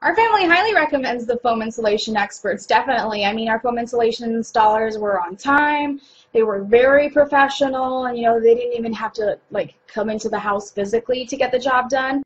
Our family highly recommends the foam insulation experts, definitely. I mean, our foam insulation installers were on time. They were very professional, and they didn't even have to like come into the house physically to get the job done.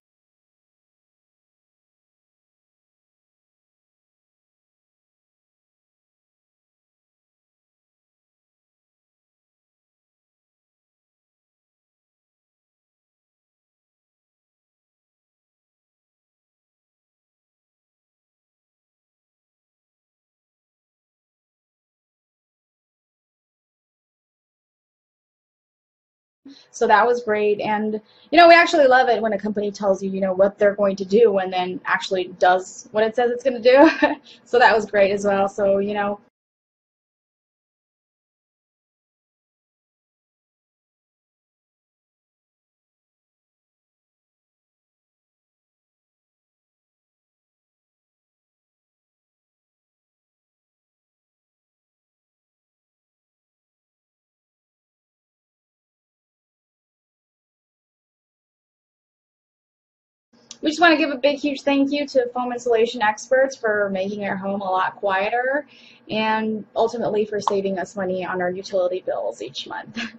So that was great. And we actually love it when a company tells you, what they're going to do and then actually does what it says it's going to do. So that was great as well. So, we just want to give a big, huge thank you to foam insulation experts for making our home a lot quieter and ultimately for saving us money on our utility bills each month.